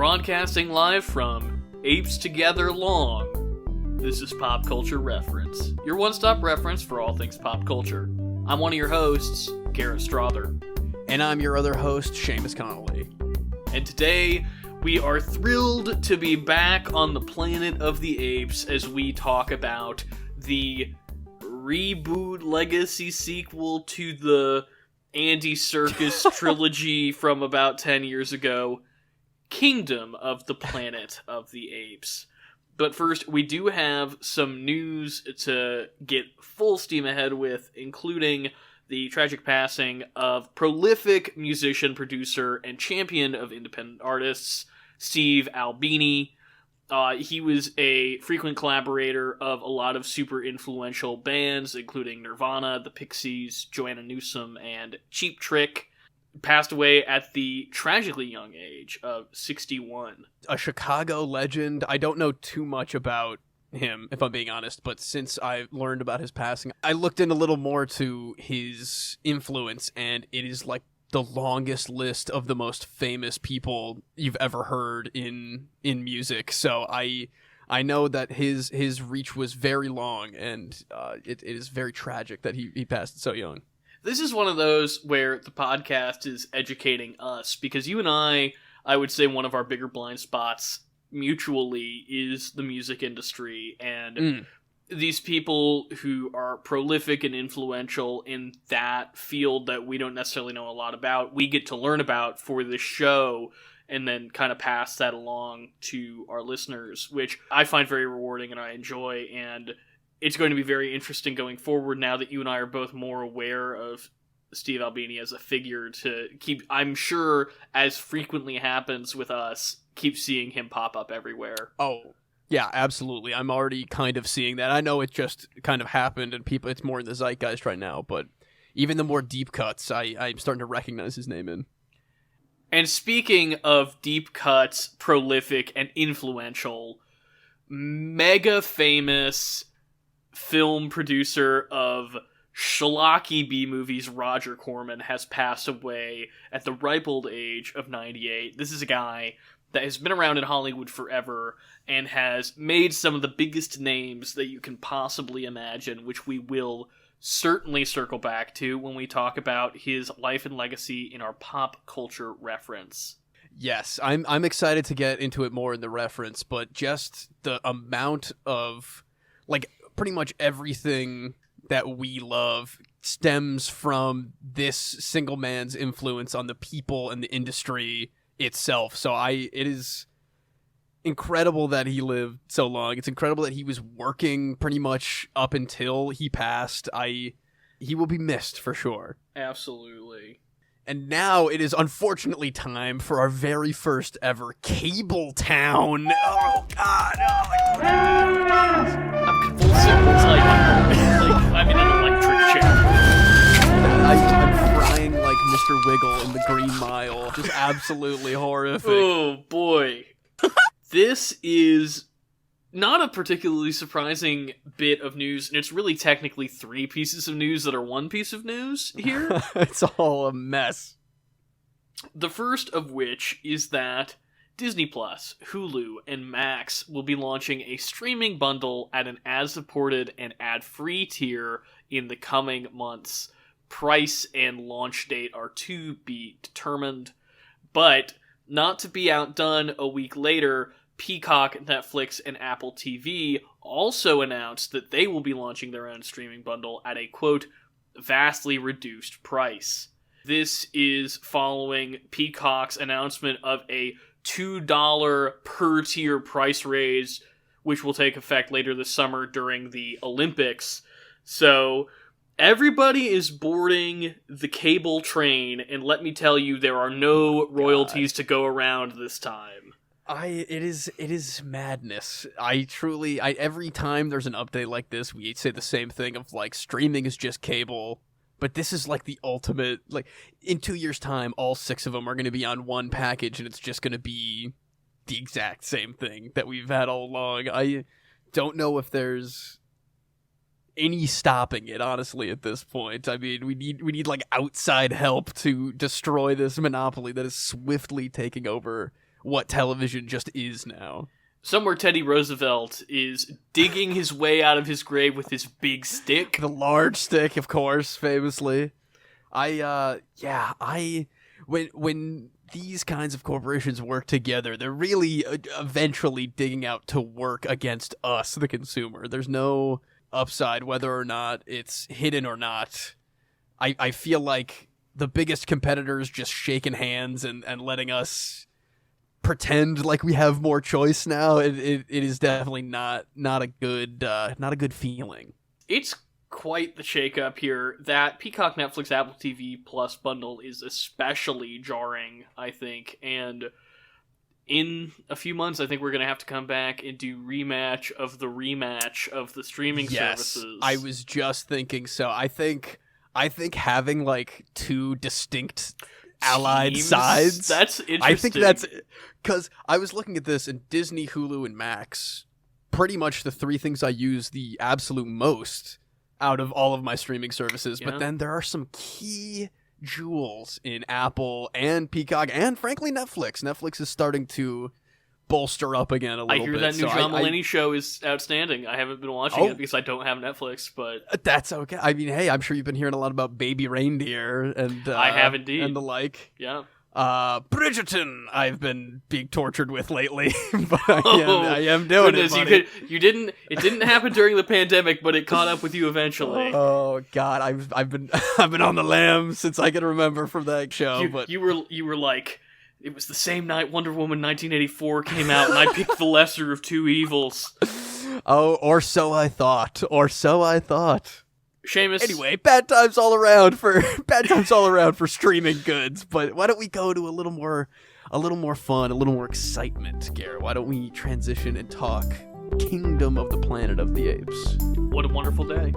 Broadcasting live from Apes Together Long. This is Pop Culture Reference, your one-stop reference for all things pop culture. I'm one of your hosts, Garrett Strother. And I'm your other host, Seamus Connolly. And today, we are thrilled to be back on the Planet of the Apes as we talk about the reboot legacy sequel to the Andy Serkis trilogy from about 10 years ago, Kingdom of the Planet of the Apes. But first, we do have some news to get full steam ahead with, including the tragic passing of prolific musician, producer, and champion of independent artists, Steve Albini. He was a frequent collaborator of a lot of super influential bands, including Nirvana, the Pixies, Joanna Newsom, and Cheap Trick. Passed away at the tragically young age of 61. A Chicago legend. I don't know too much about him, if I'm being honest, but since I learned about his passing, I looked in a little more to his influence, and it is like the longest list of the most famous people you've ever heard in music. So I know that his reach was very long, and it is very tragic that he passed so young. This is one of those where the podcast is educating us, because you and I would say one of our bigger blind spots mutually is the music industry, and these people who are prolific and influential in that field that we don't necessarily know a lot about, we get to learn about for this show and then kind of pass that along to our listeners, which I find very rewarding and I enjoy, and it's going to be very interesting going forward now that you and I are both more aware of Steve Albini as a figure to keep, I'm sure, as frequently happens with us, keep seeing him pop up everywhere. Oh, yeah, absolutely. I'm already kind of seeing that. I know it just kind of happened and it's more in the zeitgeist right now, but even the more deep cuts, I'm starting to recognize his name in. And speaking of deep cuts, prolific and influential, mega famous film producer of schlocky B-movies Roger Corman has passed away at the ripe old age of 98. This is a guy that has been around in Hollywood forever and has made some of the biggest names that you can possibly imagine, which we will certainly circle back to when we talk about his life and legacy in our pop culture reference. Yes, I'm excited to get into it more in the reference, but just the amount of, like, pretty much everything that we love stems from this single man's influence on the people and the industry itself. So it is incredible that he lived so long. It's incredible that he was working pretty much up until he passed. He will be missed for sure. Absolutely. And now it is unfortunately time for our very first ever Cable Town. Oh God! Oh, I'm convulsing. It's like I'm in an electric chair. I'm crying like Mr. Wiggle in the Green Mile. Just absolutely horrific. Oh boy. This is not a particularly surprising bit of news, and it's really technically three pieces of news that are one piece of news here. It's all a mess. The first of which is that Disney+, Hulu, and Max will be launching a streaming bundle at an ad-supported and ad-free tier in the coming months. Price and launch date are to be determined, but not to be outdone a week later, Peacock, Netflix, and Apple TV also announced that they will be launching their own streaming bundle at a, quote, vastly reduced price. This is following Peacock's announcement of a $2 per tier price raise, which will take effect later this summer during the Olympics. So everybody is boarding the cable train, and let me tell you, there are no royalties to go around this time. It is madness. Every time there's an update like this, we say the same thing of, like, streaming is just cable, but this is like the ultimate, like, in 2 years' time, all 6 of them are going to be on one package, and it's just going to be the exact same thing that we've had all along. I don't know if there's any stopping it, honestly, at this point. I mean, we need like outside help to destroy this monopoly that is swiftly taking over what television just is now. Somewhere Teddy Roosevelt is digging his way out of his grave with his big stick. The large stick, of course, famously. When these kinds of corporations work together, they're really eventually digging out to work against us, the consumer. There's no upside whether or not it's hidden or not. I feel like the biggest competitors just shaking hands and letting us pretend like we have more choice now. It is definitely not a good feeling. It's quite the shakeup here. That Peacock, Netflix, Apple TV Plus bundle is especially jarring, I think. And in a few months, I think we're going to have to come back and do rematch of the streaming services. I was just thinking so. I think having like two distinct allied sides. That's interesting. I think that's because I was looking at this, and Disney, Hulu, and Max, pretty much the three things I use the absolute most out of all of my streaming services. Yeah. But then there are some key jewels in Apple and Peacock, and frankly Netflix. Netflix is starting to bolster up again a little bit. I hear that new John Mulaney show is outstanding. I haven't been watching it because I don't have Netflix, but that's okay. I mean, hey, I'm sure you've been hearing a lot about Baby Reindeer, and I have indeed, and the like. Yeah. Bridgerton, I've been being tortured with lately, but I am doing it. Buddy. It didn't happen during the pandemic, but it caught up with you eventually. Oh God, I've been on the lam since I can remember from that show. You were like, it was the same night Wonder Woman 1984 came out, and I picked the lesser of two evils. Oh, or so I thought. Seamus. Anyway, bad times all around for streaming goods. But why don't we go to a little more fun, a little more excitement, Garrett? Why don't we transition and talk Kingdom of the Planet of the Apes? What a wonderful day.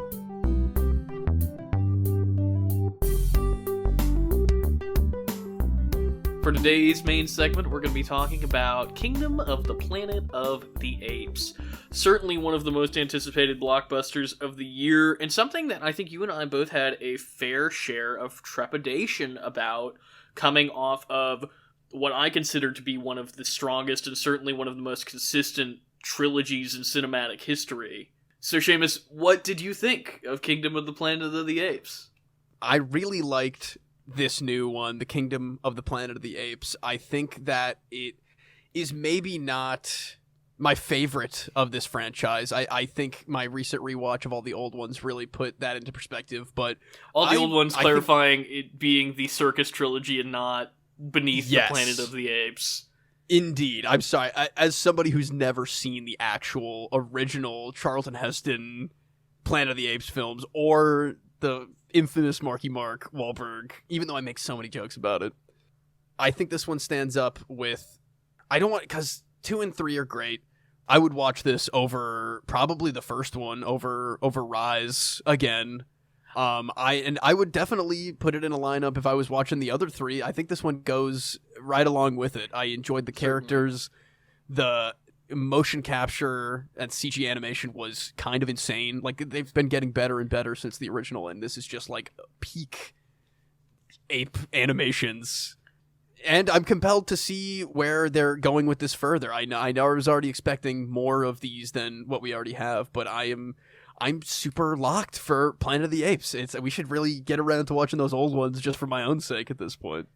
For today's main segment, we're going to be talking about Kingdom of the Planet of the Apes. Certainly one of the most anticipated blockbusters of the year, and something that I think you and I both had a fair share of trepidation about, coming off of what I consider to be one of the strongest and certainly one of the most consistent trilogies in cinematic history. So, Seamus, what did you think of Kingdom of the Planet of the Apes? I really liked this new one, The Kingdom of the Planet of the Apes. I think that it is maybe not my favorite of this franchise. I think my recent rewatch of all the old ones really put that into perspective, but all the old ones clarifying it being the Circus trilogy and not Beneath the Planet of the Apes. Indeed. I'm sorry. As somebody who's never seen the actual original Charlton Heston Planet of the Apes films, or the infamous Marky Mark Wahlberg, even though I make so many jokes about it, I think this one stands up with... because 2 and 3 are great. I would watch this over probably the first one, over Rise again. I would definitely put it in a lineup if I was watching the other 3. I think this one goes right along with it. I enjoyed the characters. The motion capture and CG animation was kind of insane. Like, they've been getting better and better since the original, and this is just like peak ape animations. And I'm compelled to see where they're going with this further. I know I was already expecting more of these than what we already have, but I'm super locked for Planet of the Apes. We should really get around to watching those old ones just for my own sake at this point.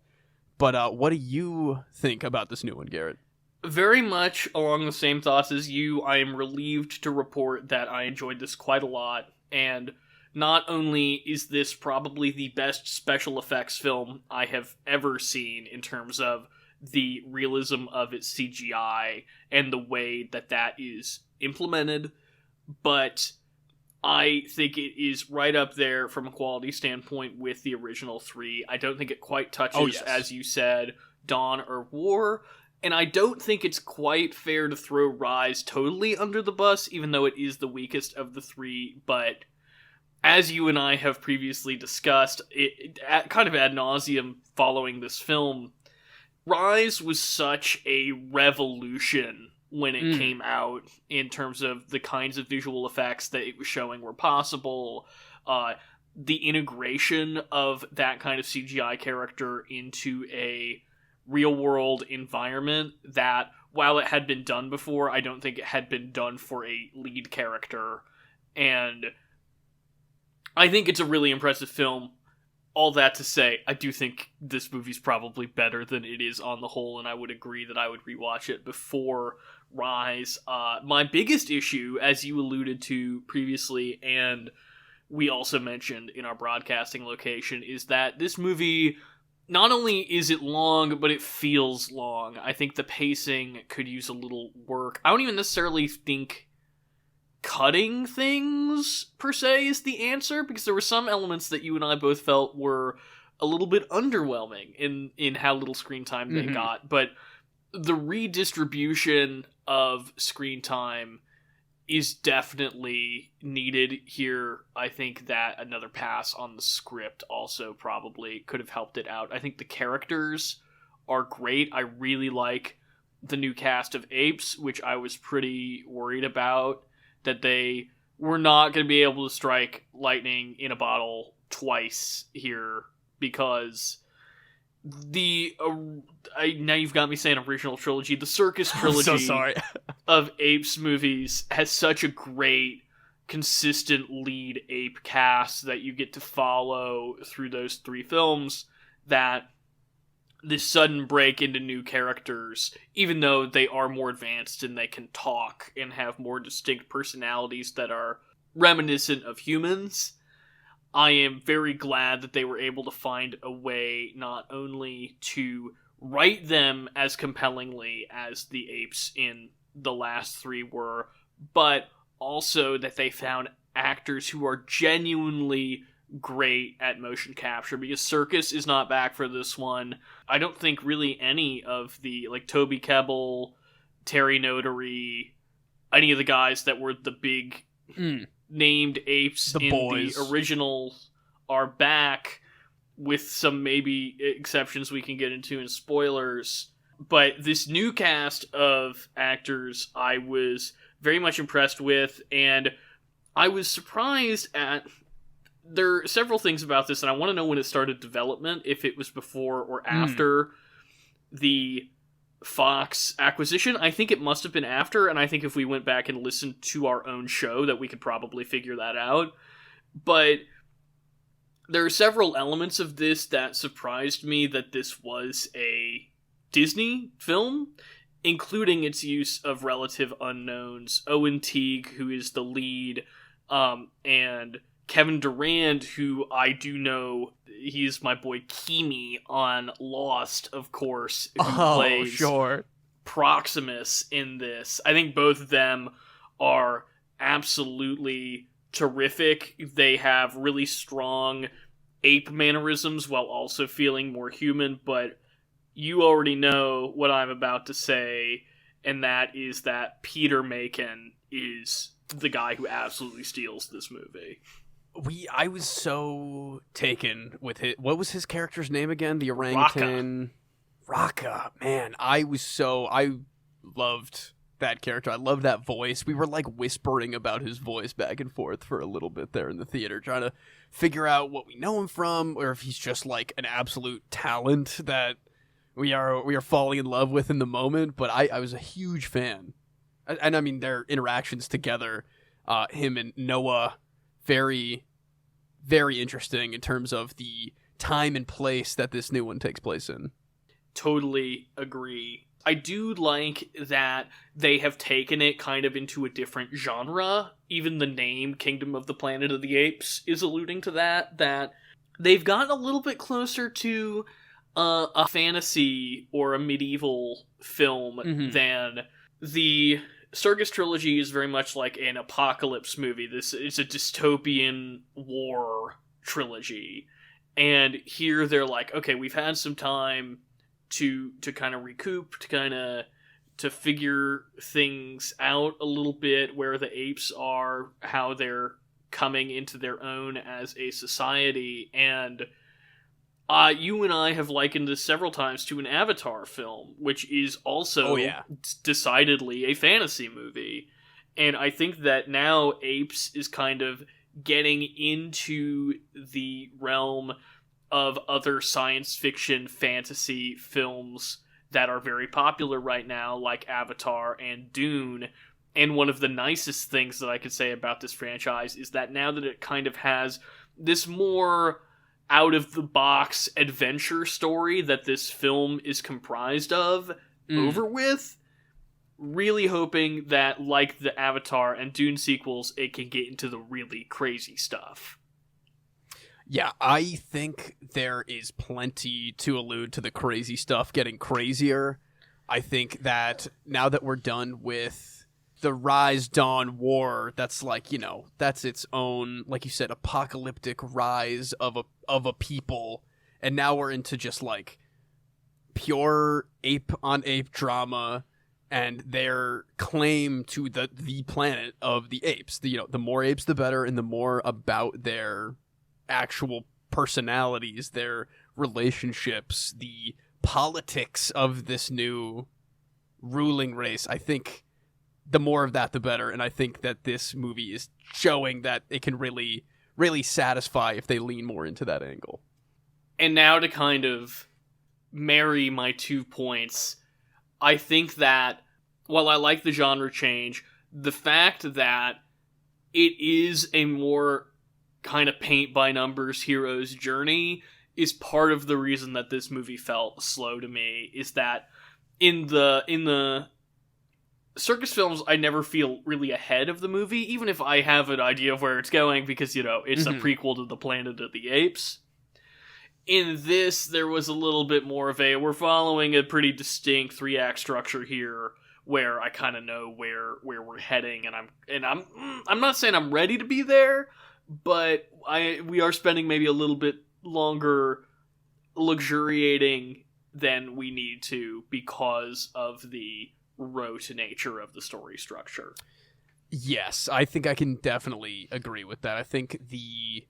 But what do you think about this new one, Garrett? Very much along the same thoughts as you. I am relieved to report that I enjoyed this quite a lot, and not only is this probably the best special effects film I have ever seen in terms of the realism of its CGI and the way that is implemented, but I think it is right up there from a quality standpoint with the original 3. I don't think it quite touches, as you said, Dawn or War. And I don't think it's quite fair to throw Rise totally under the bus, even though it is the weakest of the 3. But as you and I have previously discussed, kind of ad nauseum following this film, Rise was such a revolution when it came out in terms of the kinds of visual effects that it was showing were possible. The integration of that kind of CGI character into a real-world environment that, while it had been done before, I don't think it had been done for a lead character. And I think it's a really impressive film. All that to say, I do think this movie's probably better than it is on the whole, and I would agree that I would rewatch it before Rise. My biggest issue, as you alluded to previously, and we also mentioned in our broadcasting location, is that this movie, not only is it long, but it feels long. I think the pacing could use a little work. I don't even necessarily think cutting things, per se, is the answer, because there were some elements that you and I both felt were a little bit underwhelming in how little screen time they got. But the redistribution of screen time is definitely needed here. I think that another pass on the script also probably could have helped it out. I think the characters are great. I really like the new cast of Apes, which I was pretty worried about, that they were not going to be able to strike lightning in a bottle twice here, because now you've got me saying original trilogy. The Circus trilogy I'm so sorry. of Apes movies has such a great, consistent lead ape cast that you get to follow through those three films, that this sudden break into new characters, even though they are more advanced and they can talk and have more distinct personalities that are reminiscent of humans, I am very glad that they were able to find a way not only to write them as compellingly as the apes in the last three were, but also that they found actors who are genuinely great at motion capture, because Circus is not back for this one. I don't think really any of the, like, Toby Kebbell, Terry Notary, any of the guys that were the big named apes in the original are back, with some maybe exceptions we can get into in spoilers. But this new cast of actors I was very much impressed with, and I was surprised at... There are several things about this, and I want to know when it started development, if it was before or after the Fox acquisition. I think it must have been after, and I think if we went back and listened to our own show that we could probably figure that out. But there are several elements of this that surprised me that this was a Disney film, including its use of relative unknowns. Owen Teague, who is the lead, and Kevin Durand, who I do know, he's my boy Kimi on Lost, of course, who plays Proximus in this. I think both of them are absolutely terrific. They have really strong ape mannerisms while also feeling more human, but you already know what I'm about to say, and that is that Peter Macon is the guy who absolutely steals this movie. I was so taken with it. What was his character's name again? The orangutan. Raka. Man, I loved that character. I loved that voice. We were like whispering about his voice back and forth for a little bit there in the theater, trying to figure out what we know him from, or if he's just like an absolute talent that we are falling in love with in the moment. But I was a huge fan. And I mean, their interactions together, him and Noah, very, very interesting in terms of the time and place that this new one takes place in. Totally agree. I do like that they have taken it kind of into a different genre. Even the name Kingdom of the Planet of the Apes is alluding to that they've gotten a little bit closer to a fantasy or a medieval film than the Circus trilogy is. Very much like an apocalypse movie. It's a dystopian war trilogy. And here they're like, okay, we've had some time to kind of recoup, to figure things out a little bit, where the apes are, how they're coming into their own as a society. And you and I have likened this several times to an Avatar film, which is also decidedly a fantasy movie. And I think that now Apes is kind of getting into the realm of other science fiction fantasy films that are very popular right now, like Avatar and Dune. And one of the nicest things that I could say about this franchise is that now that it kind of has this more out-of-the-box adventure story that this film is comprised of over with, really hoping that, like the Avatar and Dune sequels, it can get into the really crazy stuff. Yeah, I think there is plenty to allude to the crazy stuff getting crazier. I think that now that we're done with the Rise, Dawn, War, that's like, you know, that's its own, like you said, apocalyptic rise of a people, and now we're into just like pure ape on ape drama and their claim to the planet of the apes. The, you know, the more apes the better, and the more about their actual personalities, their relationships, the politics of this new ruling race. I think the more of that, the better. And I think that this movie is showing that it can really, really satisfy if they lean more into that angle. And now to kind of marry my 2 points, I think that while I like the genre change, the fact that it is a more kind of paint-by-numbers hero's journey is part of the reason that this movie felt slow to me, is that in the circus films, I never feel really ahead of the movie, even if I have an idea of where it's going, because, you know, it's a prequel to the Planet of the Apes. In this, there was a little bit more of we're following a pretty distinct 3-act structure here, where I kind of know where we're heading, and I'm not saying I'm ready to be there, but we are spending maybe a little bit longer luxuriating than we need to because of the rote nature of the story structure. Yes, I think I can definitely agree with that. I think the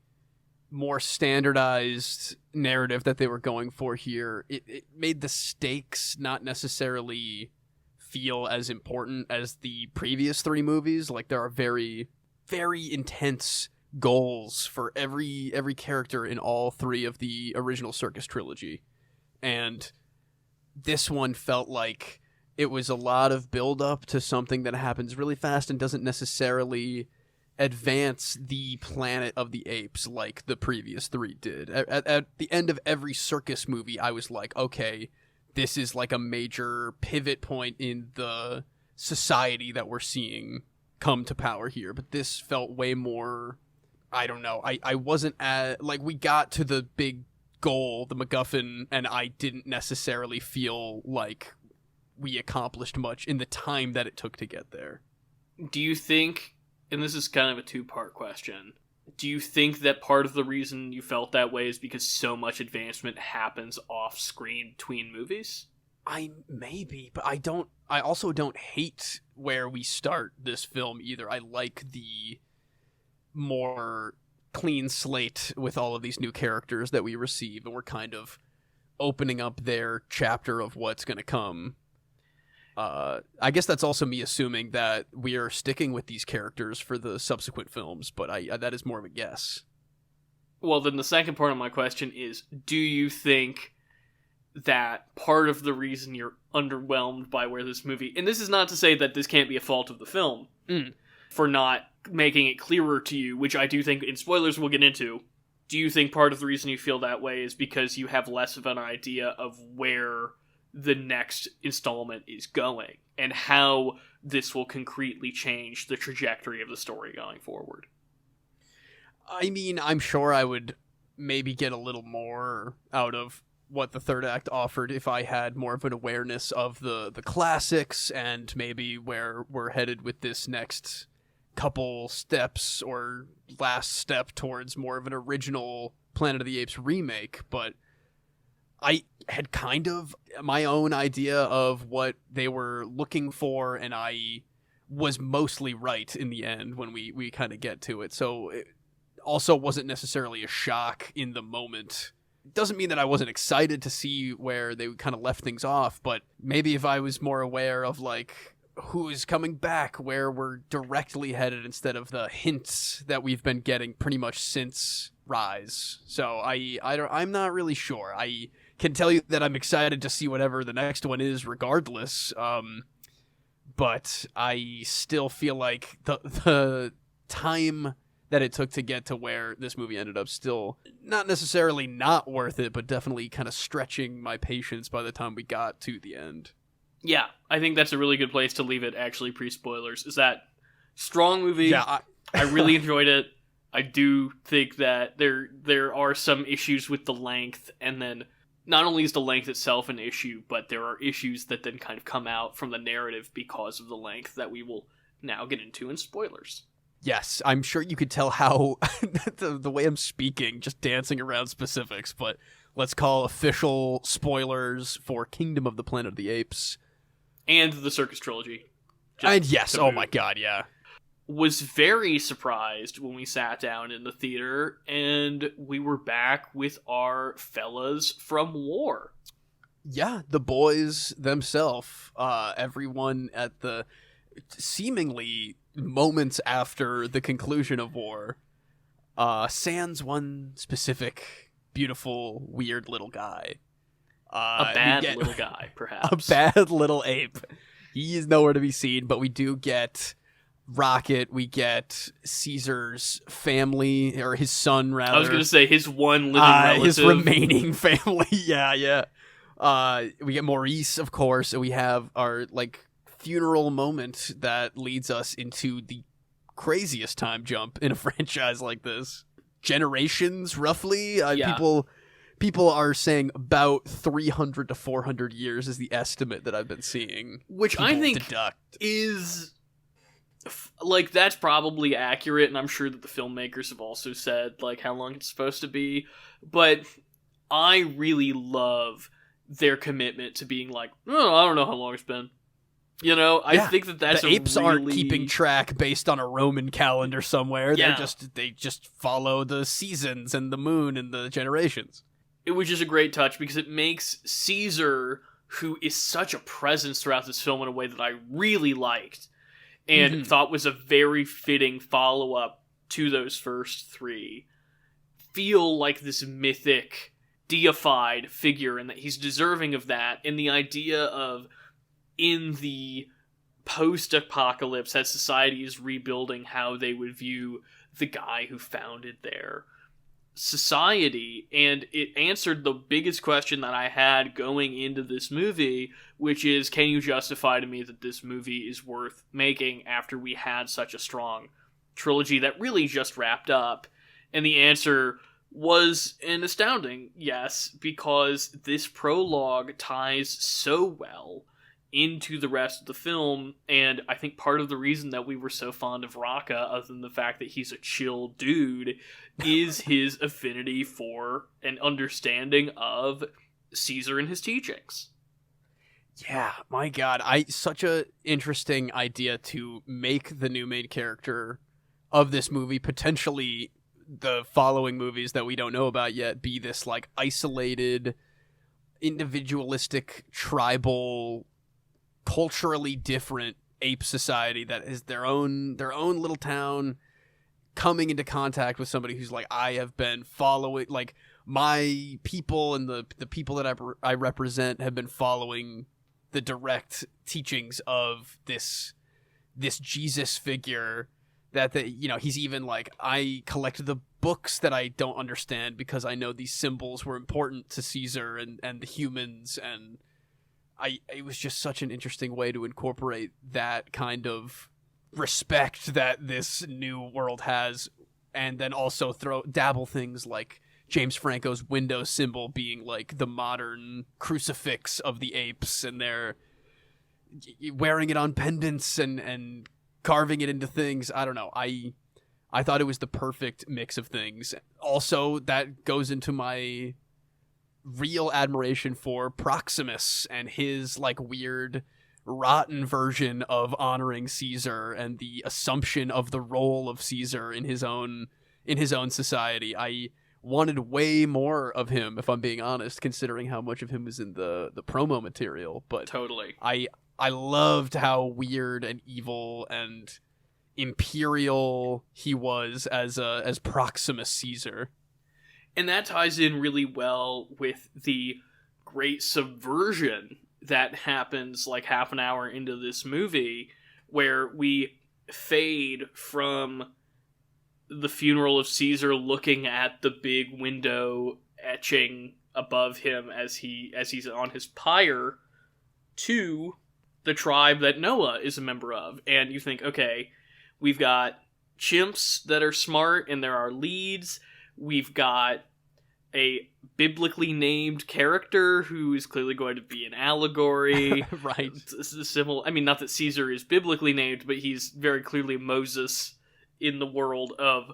more standardized narrative that they were going for here, it made the stakes not necessarily feel as important as the previous 3 movies. Like, there are very, very intense goals for every character in all 3 of the original Circus trilogy. And this one felt like it was a lot of build up to something that happens really fast and doesn't necessarily advance the Planet of the Apes like the previous 3 did. At the end of every circus movie, I was like, okay, this is like a major pivot point in the society that we're seeing come to power here. But this felt way more, I don't know, I wasn't at, like, we got to the big goal, the MacGuffin, and I didn't necessarily feel like we accomplished much in the time that it took to get there. Do you think, and this is kind of a 2-part question, do you think that part of the reason you felt that way is because so much advancement happens off screen between movies? Maybe, but I also don't hate where we start this film either. I like the more clean slate with all of these new characters that we receive, and we're kind of opening up their chapter of what's going to come. I guess that's also me assuming that we are sticking with these characters for the subsequent films, but that is more of a guess. Well, then the second part of my question is, do you think that part of the reason you're underwhelmed by where this movie... And this is not to say that this can't be a fault of the film for not making it clearer to you, which I do think, in spoilers we'll get into. Do you think part of the reason you feel that way is because you have less of an idea of where the next installment is going and how this will concretely change the trajectory of the story going forward? I mean, I'm sure I would maybe get a little more out of what the third act offered if I had more of an awareness of the classics and maybe where we're headed with this next couple steps or last step towards more of an original Planet of the Apes remake. But I had kind of my own idea of what they were looking for, and I was mostly right in the end when we kind of get to it. So it also wasn't necessarily a shock in the moment. Doesn't mean that I wasn't excited to see where they kind of left things off, but maybe if I was more aware of, like, who is coming back, where we're directly headed instead of the hints that we've been getting pretty much since Rise. So I'm not really sure. I can tell you that I'm excited to see whatever the next one is regardless. But I still feel like the time that it took to get to where this movie ended up still not necessarily not worth it, but definitely kind of stretching my patience by the time we got to the end. Yeah, I think that's a really good place to leave it, actually, pre-spoilers. Is that strong movie? Yeah, I really enjoyed it. I do think that there are some issues with the length, and then not only is the length itself an issue, but there are issues that then kind of come out from the narrative because of the length that we will now get into in spoilers. Yes, I'm sure you could tell how the way I'm speaking, just dancing around specifics, but let's call official spoilers for Kingdom of the Planet of the Apes. And the Circus Trilogy. And yes, oh my god, yeah. Was very surprised when we sat down in the theater and we were back with our fellas from War. Yeah, the boys themselves, everyone at the seemingly moments after the conclusion of War, sans one specific, beautiful, weird little guy. A bad little guy, perhaps. A bad little ape. He is nowhere to be seen, but we do get Rocket, we get Caesar's family, or his son, rather. I was going to say his one living relative. His remaining family, yeah. We get Maurice, of course, and we have our, funeral moment that leads us into the craziest time jump in a franchise like this. Generations, roughly. Yeah. People are saying about 300 to 400 years is the estimate that I've been seeing. Which I think is... that's probably accurate, and I'm sure that the filmmakers have also said, how long it's supposed to be. But I really love their commitment to being I don't know how long it's been. I think that's the apes aren't keeping track based on a Roman calendar somewhere. Yeah. They just follow the seasons and the moon and the generations. It was just a great touch because it makes Caesar, who is such a presence throughout this film in a way that I really liked and thought was a very fitting follow-up to those first three, feel like this mythic, deified figure, and that he's deserving of that. And the idea of, in the post-apocalypse, as society is rebuilding, how they would view the guy who founded their society. And it answered the biggest question that I had going into this movie, which is, can you justify to me that this movie is worth making after we had such a strong trilogy that really just wrapped up? And the answer was an astounding yes, because this prologue ties so well into the rest of the film, and I think part of the reason that we were so fond of Raka, other than the fact that he's a chill dude, is his affinity for and understanding of Caesar and his teachings. Yeah, my god, such a interesting idea to make the new main character of this movie, potentially the following movies that we don't know about yet, be this isolated, individualistic, tribal, culturally different ape society that is their own little town, coming into contact with somebody who's I have been following, my people and the people that I represent have been following the direct teachings of this Jesus figure that he's even I collected the books that I don't understand because I know these symbols were important to Caesar and the humans, and it was just such an interesting way to incorporate that kind of respect that this new world has, and then also dabble things like James Franco's window symbol being the modern crucifix of the apes, and they're wearing it on pendants and carving it into things. I don't know. I thought it was the perfect mix of things. Also, that goes into my real admiration for Proximus and his weird rotten version of honoring Caesar and the assumption of the role of Caesar in his own society. I wanted way more of him, if I'm being honest, considering how much of him was in the promo material. But totally, I I loved how weird and evil and imperial he was as Proximus Caesar. And that ties in really well with the great subversion that happens like half an hour into this movie, where we fade from the funeral of Caesar looking at the big window etching above him as he's on his pyre to the tribe that Noah is a member of. And you think, okay, we've got chimps that are smart and there are leads. We've got a biblically named character who is clearly going to be an allegory. Right. Similar. I mean, not that Caesar is biblically named, but he's very clearly Moses in the world of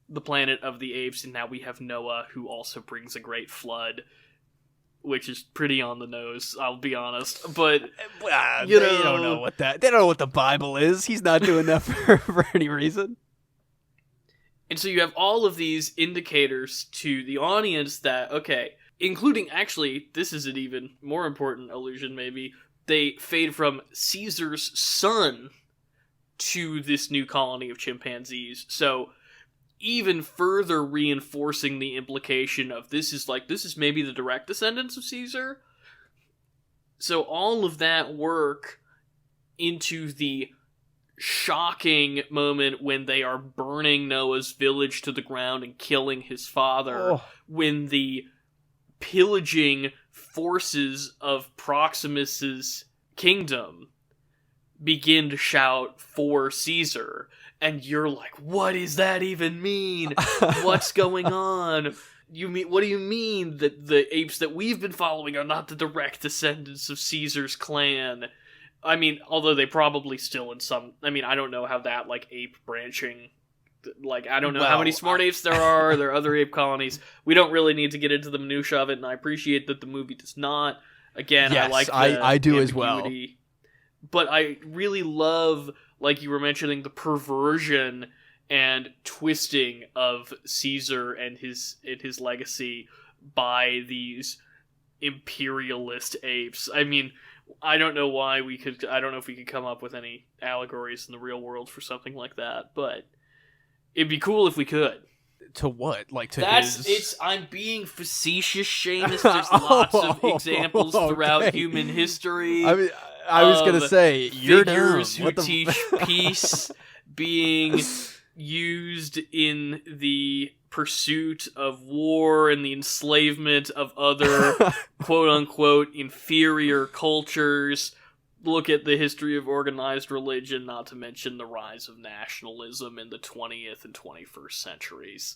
the planet of the apes. And now we have Noah, who also brings a great flood, which is pretty on the nose, I'll be honest. But they don't know what they don't know what the Bible is. He's not doing that for any reason. And so you have all of these indicators to the audience that, okay, including, actually, this is an even more important allusion maybe, they fade from Caesar's son to this new colony of chimpanzees. So even further reinforcing the implication of this is maybe the direct descendants of Caesar. So all of that work into the shocking moment when they are burning Noah's village to the ground and killing his father, when the pillaging forces of Proximus's kingdom begin to shout for Caesar, and you're like, what does that even mean? What's going on? What do you mean that the apes that we've been following are not the direct descendants of Caesar's clan? I mean, although they probably still in some... I mean, I don't know how that, like, ape branching... Like, I don't know how many smart apes there are. There are other ape colonies. We don't really need to get into the minutiae of it, and I appreciate that the movie does not. Again, yes, I like the I do ambiguity. As well. But I really love, like you were mentioning, the perversion and twisting of Caesar and his legacy by these imperialist apes. I mean... I don't know if we could come up with any allegories in the real world for something like that, but it'd be cool if we could. To what? Like to I'm being facetious, Seamus. There's lots of examples throughout human history. I mean, I was gonna say you're figures dumb. who teach peace being used in the pursuit of war and the enslavement of other quote-unquote inferior cultures. Look at the history of organized religion, not to mention the rise of nationalism in the 20th and 21st centuries.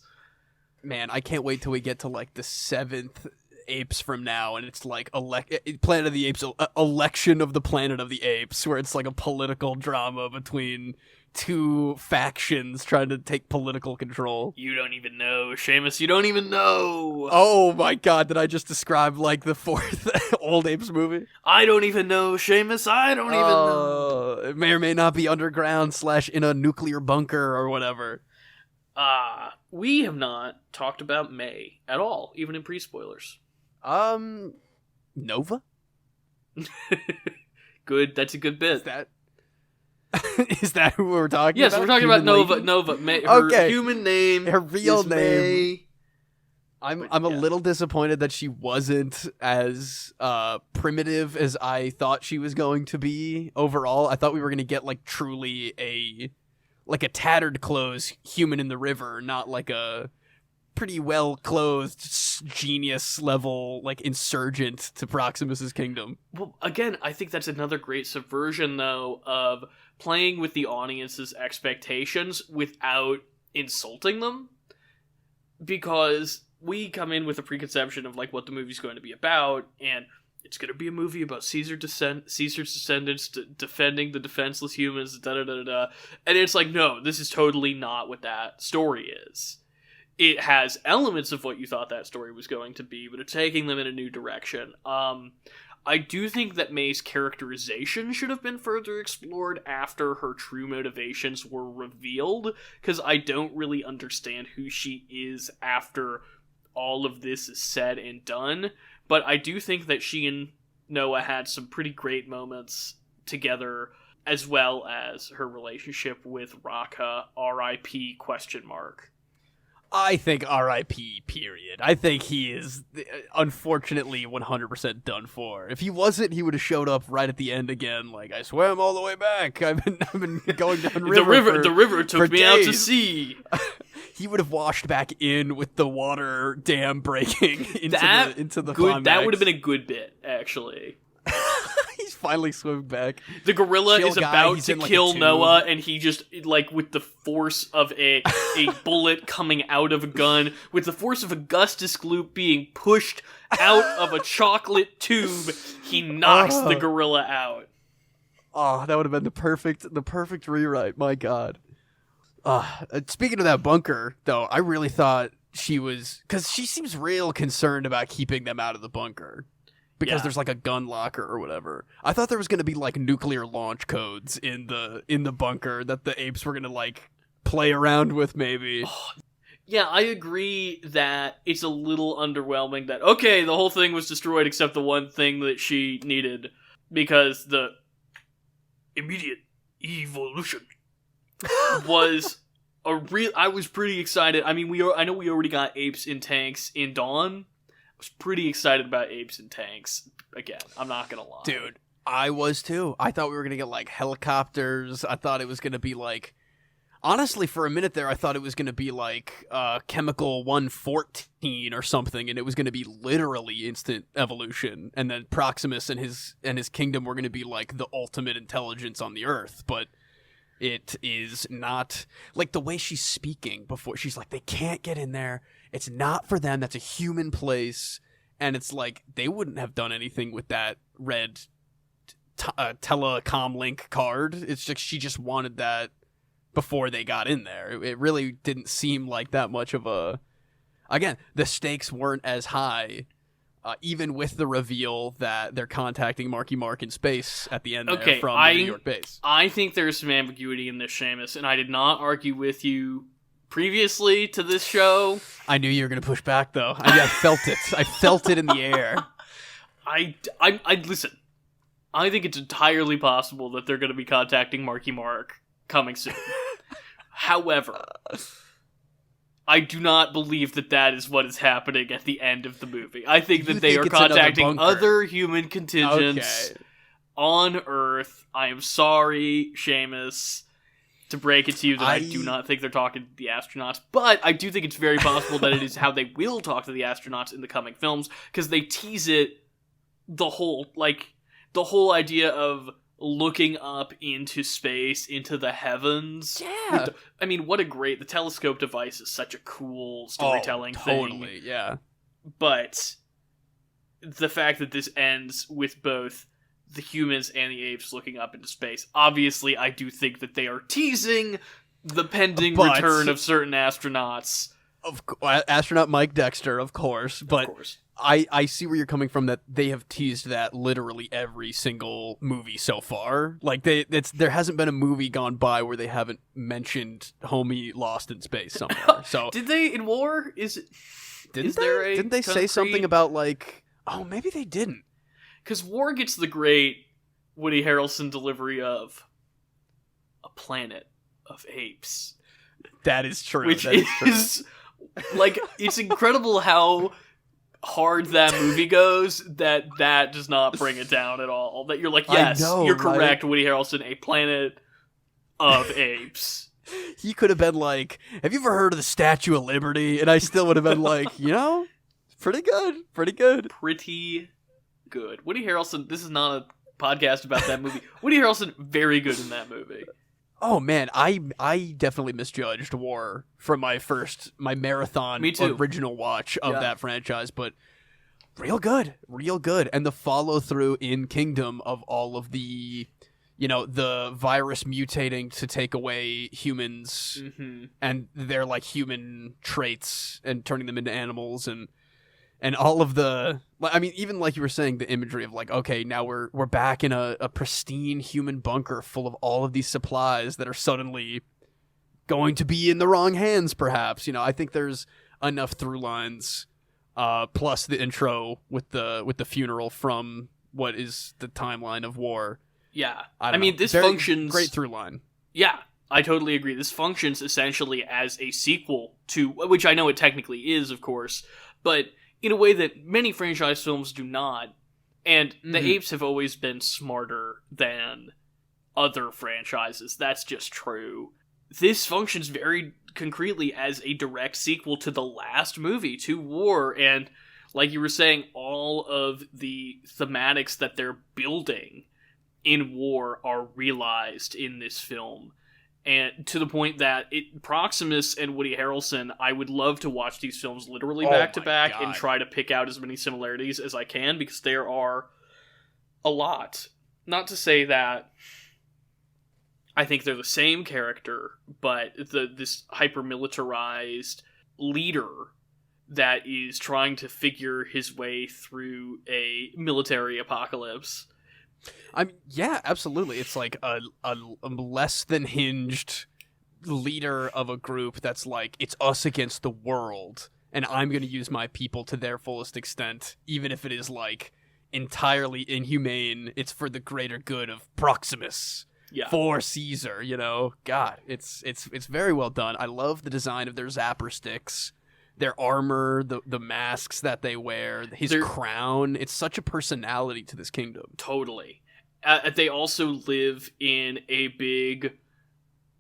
Man, I can't wait till we get to like the 7th Apes from now, and it's like Planet of the Apes, election of the Planet of the Apes, where it's like a political drama between two factions trying to take political control. You don't even know, Seamus. You don't even know. Oh my god, did I just describe like the 4th Old Apes movie? I don't even know, Seamus. I don't even know. It may or may not be underground / in a nuclear bunker or whatever. We have not talked about May at all, even in pre-spoilers. Nova? Good, that's a good bit. Is that who we're talking about? Yes, we're talking about Nova. Lady? Nova. Her human name. Her real name. May. I'm a little disappointed that she wasn't as primitive as I thought she was going to be overall. I thought we were going to get like truly a tattered clothes human in the river, not like a pretty well clothed genius level like insurgent to Proximus's kingdom. Well, again, I think that's another great subversion though of playing with the audience's expectations without insulting them, because we come in with a preconception of like what the movie's going to be about, and it's going to be a movie about Caesar's descendants defending the defenseless humans, and it's like, no, this is totally not what that story is. It has elements of what you thought that story was going to be, but it's taking them in a new direction. I do think that May's characterization should have been further explored after her true motivations were revealed, because I don't really understand who she is after all of this is said and done. But I do think that she and Noah had some pretty great moments together, as well as her relationship with Raka, R.I.P. ? I think R.I.P. period. I think he is, unfortunately, 100% done for. If he wasn't, he would have showed up right at the end again, like, I swam all the way back. I've been going down river. The river took me out to sea. He would have washed back in with the water dam breaking into the climax. That would have been a good bit, actually. He's finally swimming back. The gorilla is about to kill Noah, and he just, like, with the force of a bullet coming out of a gun, with the force of a Gustus gloop being pushed out of a chocolate tube, he knocks the gorilla out. Oh, that would have been the perfect rewrite. My God. Speaking of that bunker, though, I really thought she was, because she seems real concerned about keeping them out of the bunker. Because there's like a gun locker or whatever. I thought there was going to be like nuclear launch codes in the bunker that the apes were going to like play around with, maybe. Yeah, I agree that it's a little underwhelming that, okay, the whole thing was destroyed except the one thing that she needed, because the immediate evolution was I was pretty excited. I mean, I know we already got apes in tanks in Dawn. I was pretty excited about apes and tanks again. I'm not gonna lie, dude. I was too. I thought we were gonna get like helicopters. I thought it was gonna be like, honestly, for a minute there, I thought it was gonna be like Chemical 114 or something, and it was gonna be literally instant evolution, and then Proximus and his kingdom were gonna be like the ultimate intelligence on the Earth, but. It is not, like, the way she's speaking before. She's like, they can't get in there. It's not for them. That's a human place. And it's like, they wouldn't have done anything with that red telecom link card. It's like she just wanted that before they got in there. It really didn't seem like that much of a... Again, the stakes weren't as high, even with the reveal that they're contacting Marky Mark in space at the end there from the New York base. I think there's some ambiguity in this, Seamus, and I did not argue with you previously to this show. I knew you were going to push back, though. I felt it. I felt it in the air. I listen. I think it's entirely possible that they're going to be contacting Marky Mark coming soon. However, I do not believe that is what is happening at the end of the movie. I think that they are contacting other human contingents on Earth. I am sorry, Seamus, to break it to you that I do not think they're talking to the astronauts, but I do think it's very possible that it is how they will talk to the astronauts in the coming films, because they tease it the whole idea of looking up into space, into the heavens. Yeah. What the telescope device is such a cool storytelling thing. Totally, yeah. But the fact that this ends with both the humans and the apes looking up into space, obviously I do think that they are teasing the pending return of certain astronauts. Astronaut Mike Dexter, of course, but... Of course. I see where you're coming from, that they have teased that literally every single movie so far. Like, there hasn't been a movie gone by where they haven't mentioned homie lost in space somewhere. So did they in War? Didn't they say something about, like... Oh, maybe they didn't. Because War gets the great Woody Harrelson delivery of a planet of apes. That is true. Which is like, it's incredible how hard that movie goes, that does not bring it down at all. That you're like, yes, you're correct, right? Woody Harrelson, a planet of apes. He could have been like, have you ever heard of the Statue of Liberty? And I still would have been like, pretty good. Pretty good. Woody Harrelson, this is not a podcast about that movie. Woody Harrelson, very good in that movie. Oh man, I definitely misjudged War from my marathon original watch of that franchise, but real good. And the follow through in Kingdom of all of the, the virus mutating to take away humans and their like human traits and turning them into animals and all of the, even like you were saying, the imagery of like, okay, now we're back in a pristine human bunker full of all of these supplies that are suddenly going to be in the wrong hands, perhaps. I think there's enough through lines, plus the intro with the funeral from what is the timeline of War. Yeah. I mean, this Very functions... Great through line. Yeah, I totally agree. This functions essentially as a sequel to... Which I know it technically is, of course, but in a way that many franchise films do not. And the Apes have always been smarter than other franchises. That's just true. This functions very concretely as a direct sequel to the last movie, to War, and like you were saying, all of the thematics that they're building in War are realized in this film. And to the point that Proximus and Woody Harrelson, I would love to watch these films literally back to back and try to pick out as many similarities as I can, because there are a lot. Not to say that I think they're the same character, but this hyper-militarized leader that is trying to figure his way through a military apocalypse. I mean, yeah, absolutely. It's like a less than hinged leader of a group that's like, it's us against the world, and I'm going to use my people to their fullest extent, even if it is like entirely inhumane. It's for the greater good of Proximus. Yeah. For Caesar, you know. God, it's very well done. I love the design of their zapper sticks, their armor, the masks that they wear, his crown. It's such a personality to this kingdom. Totally. They also live in a big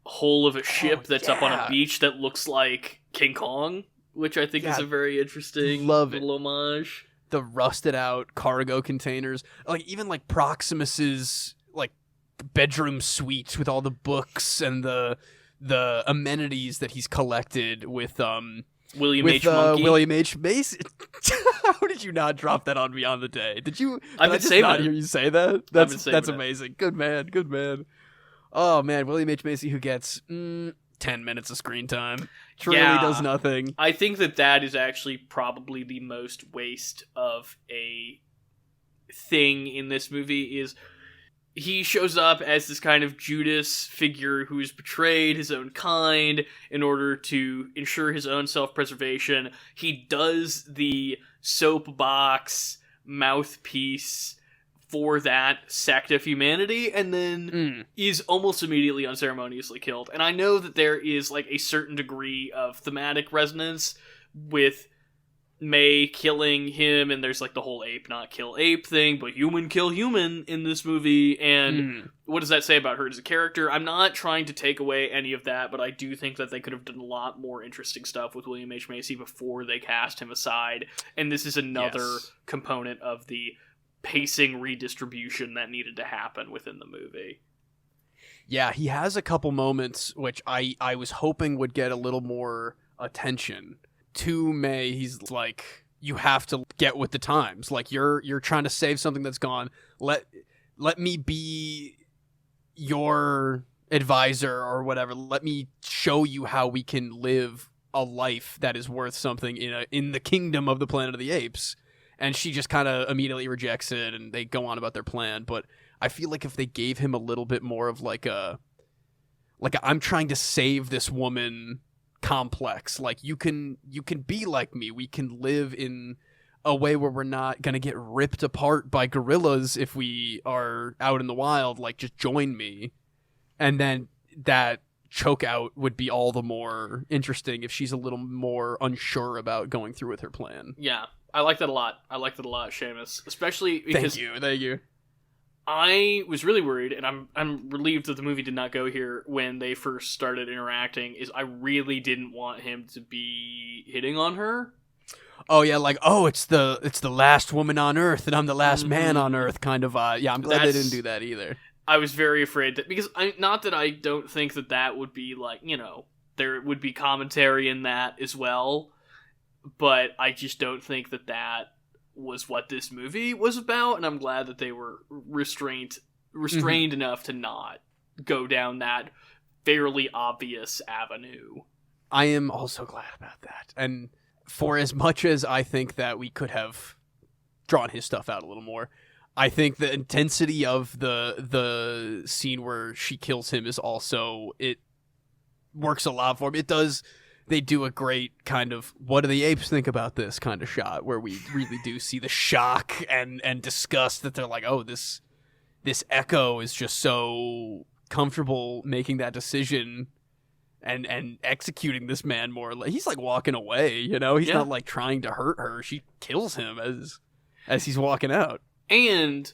hole of a ship that's up on a beach that looks like King Kong, which I think is a very interesting little homage. The rusted out cargo containers, like even like Proximus's like bedroom suite with all the books and the amenities that he's collected with William H. Monkey. William H. Macy. How did you not drop that on me on the day? Did you? I've been saving not it. Hear you say that? That's amazing. Good man. Good man. Oh man, William H. Macy, who gets 10 minutes of screen time, truly does nothing. I think that is actually probably the most waste of a thing in this movie. Is he shows up as this kind of Judas figure who's betrayed his own kind in order to ensure his own self-preservation. He does the soapbox mouthpiece for that sect of humanity, and then is almost immediately unceremoniously killed. And I know that there is like a certain degree of thematic resonance with May killing him, and there's like the whole ape not kill ape thing, but human kill human in this movie, and what does that say about her as a character? I'm not trying to take away any of that, but I do think that they could have done a lot more interesting stuff with William H. Macy before they cast him aside, and this is another component of the pacing redistribution that needed to happen within the movie. Yeah, he has a couple moments which I was hoping would get a little more attention. To May, he's like, you have to get with the times. Like, you're trying to save something that's gone. Let me be your advisor or whatever. Let me show you how we can live a life that is worth something in the kingdom of the Planet of the Apes. And she just kind of immediately rejects it, and they go on about their plan. But I feel like if they gave him a little bit more of like a I'm trying to save this woman complex, like you can be like me, we can live in a way where we're not gonna get ripped apart by gorillas if we are out in the wild, like just join me. And then that choke out would be all the more interesting if she's a little more unsure about going through with her plan. Yeah, I like that a lot. Seamus, especially because thank you I was really worried, and I'm relieved that the movie did not go here when they first started interacting, is I really didn't want him to be hitting on her. Oh yeah, like, oh, it's the last woman on Earth and I'm the last man on Earth kind of yeah, I'm glad they didn't do that either. I was very afraid that, because not that I don't think that would be like, you know, there would be commentary in that as well, but I just don't think that was what this movie was about, and I'm glad that they were restrained enough to not go down that fairly obvious avenue. I am also glad about that. And for as much as I think that we could have drawn his stuff out a little more, I think the intensity of the scene where she kills him is also, it works a lot for me. It does. They do a great kind of, what do the apes think about this kind of shot, where we really do see the shock and disgust that they're like, oh, this this Echo is just so comfortable making that decision and executing this man more. He's like walking away, you know? He's not like trying to hurt her. She kills him as he's walking out. And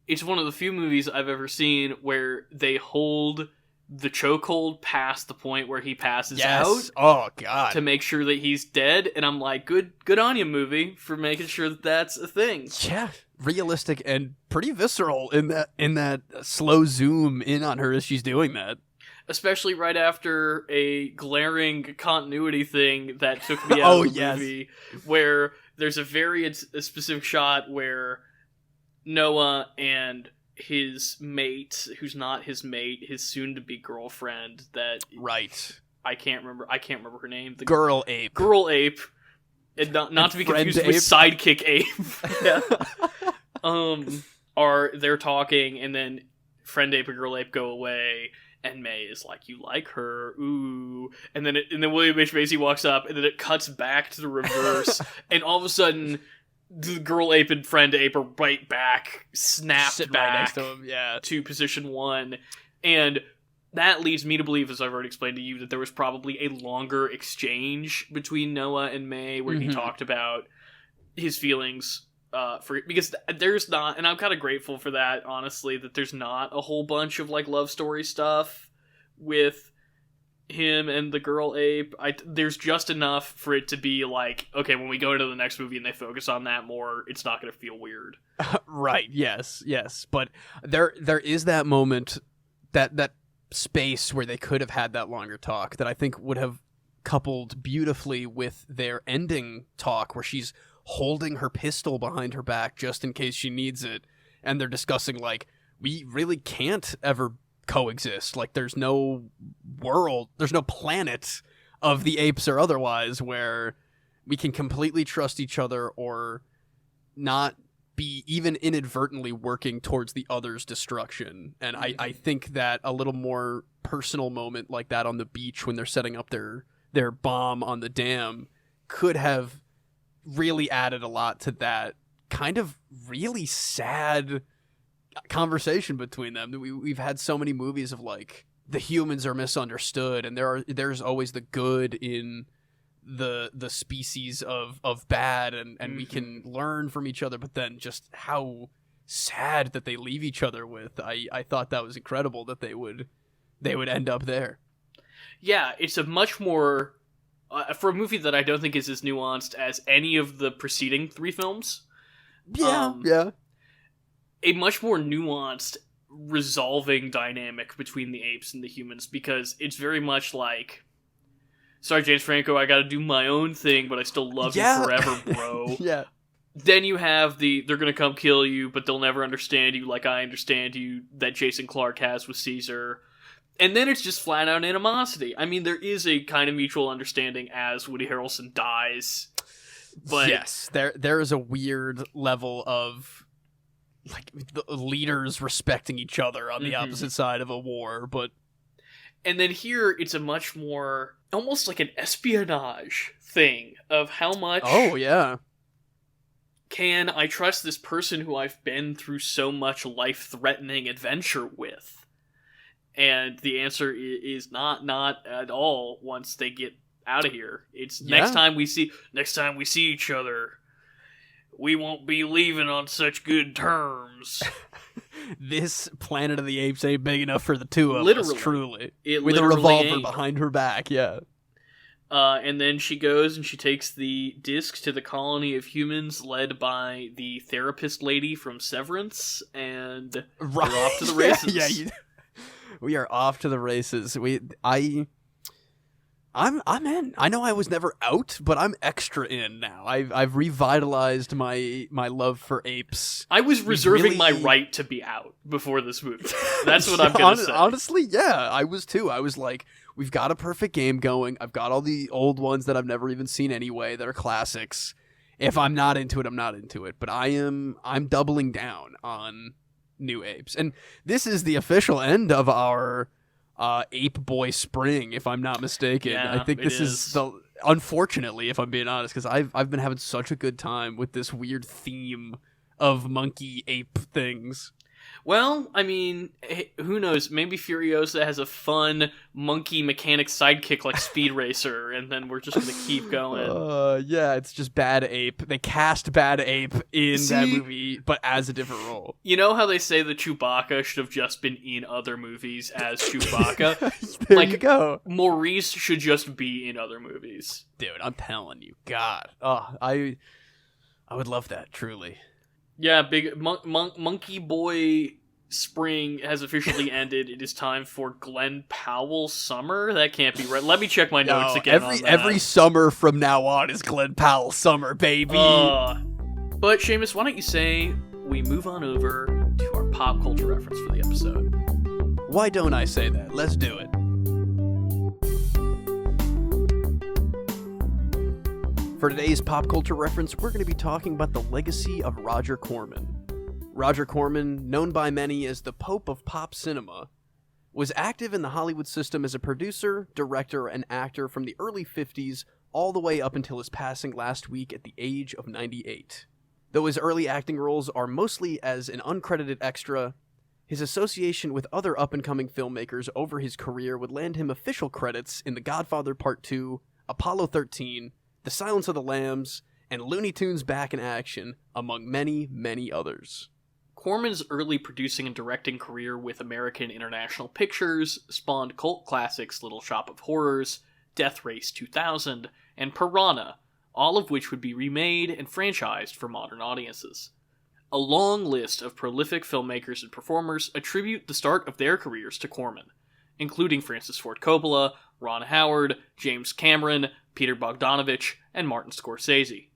it's one of the few movies I've ever seen where they hold the chokehold past the point where he passes out. Oh, God. To make sure that he's dead. And I'm like, good on you, movie, for making sure that that's a thing. Yeah. Realistic and pretty visceral in that slow zoom in on her as she's doing that. Especially right after a glaring continuity thing that took me out of the movie, where there's a very specific shot where Noah and his mate, who's not his mate, his soon-to-be girlfriend, that I can't remember her name. The Girl Ape, and not to be confused with Sidekick Ape. They're talking, and then Friend Ape and Girl Ape go away, and May is like, "You like her, ooh," and then William H. Macy walks up, and then it cuts back to the reverse, and all of a sudden, the Girl Ape and Friend Ape are right back, snapped back right next to him, to position 1. And that leads me to believe, as I've already explained to you, that there was probably a longer exchange between Noah and May where he talked about his feelings because there's not, and I'm kind of grateful for that, honestly, that there's not a whole bunch of like love story stuff with him and the Girl Ape. There's just enough for it to be like, okay, when we go into the next movie and they focus on that more, it's not going to feel weird. Right. Yes. But there is that moment, that space where they could have had that longer talk that I think would have coupled beautifully with their ending talk where she's holding her pistol behind her back just in case she needs it. And they're discussing like, we really can't ever coexist. Like there's no world, there's no planet of the apes or otherwise where we can completely trust each other or not be even inadvertently working towards the other's destruction. And I think that a little more personal moment like that on the beach when they're setting up their bomb on the dam could have really added a lot to that kind of really sad conversation between them. We've had so many movies of like the humans are misunderstood and there's always the good in the species of bad and we can learn from each other, but then just how sad that they leave each other with. I thought that was incredible that they would end up there. Yeah, it's a much more for a movie that I don't think is as nuanced as any of the preceding 3 films. Yeah. A much more nuanced resolving dynamic between the apes and the humans, because it's very much like, sorry, James Franco, I gotta do my own thing, but I still love you forever, bro. Yeah. Then you have they're gonna come kill you, but they'll never understand you like I understand you, that Jason Clarke has with Caesar. And then it's just flat out animosity. I mean, there is a kind of mutual understanding as Woody Harrelson dies. But yes, there is a weird level of like the leaders respecting each other on the opposite side of a war, but and then here it's a much more almost like an espionage thing of how much can I trust this person who I've been through so much life-threatening adventure with? And the answer is not at all once they get out of here. It's next time we see each other, we won't be leaving on such good terms. This Planet of the Apes ain't big enough for the two of us, truly. With a literally revolver behind her back, yeah. And then she goes and she takes the disc to the colony of humans led by the therapist lady from Severance, and they're off to the races. We are off to the races. I'm in. I know I was never out, but I'm extra in now. I've revitalized my love for apes. I was reserving my right to be out before this movie. That's what I'm gonna say. Honestly, yeah, I was too. I was like, we've got a perfect game going. I've got all the old ones that I've never even seen anyway that are classics. If I'm not into it, I'm not into it. But I'm doubling down on new apes. And this is the official end of our Ape Boy Spring, if I'm not mistaken. Yeah, I think this is unfortunately, if I'm being honest, because I've been having such a good time with this weird theme of monkey ape things. Well, I mean, who knows? Maybe Furiosa has a fun monkey mechanic sidekick like Speed Racer, and then we're just going to keep going. Yeah, it's just Bad Ape. They cast Bad Ape in that movie, but as a different role. You know how they say that Chewbacca should have just been in other movies as Chewbacca? There you go. Maurice should just be in other movies. Dude, I'm telling you. God. Oh, I would love that, truly. Yeah, big Monkey Boy spring has officially ended. It is time for Glenn Powell summer. That can't be right. Let me check my notes again. Every summer from now on is Glenn Powell summer, baby. But Seamus, why don't you say we move on over to our pop culture reference for the episode? Why don't I say that? Let's do it. For today's pop culture reference, we're going to be talking about the legacy of Roger Corman. Roger Corman, known by many as the Pope of pop cinema, was active in the Hollywood system as a producer, director, and actor from the early 50s all the way up until his passing last week at the age of 98. Though his early acting roles are mostly as an uncredited extra, his association with other up-and-coming filmmakers over his career would land him official credits in The Godfather Part 2, Apollo 13, The Silence of the Lambs, and Looney Tunes Back in Action, among many, many others. Corman's early producing and directing career with American International Pictures spawned cult classics Little Shop of Horrors, Death Race 2000, and Piranha, all of which would be remade and franchised for modern audiences. A long list of prolific filmmakers and performers attribute the start of their careers to Corman, including Francis Ford Coppola, Ron Howard, James Cameron, Peter Bogdanovich, and Martin Scorsese.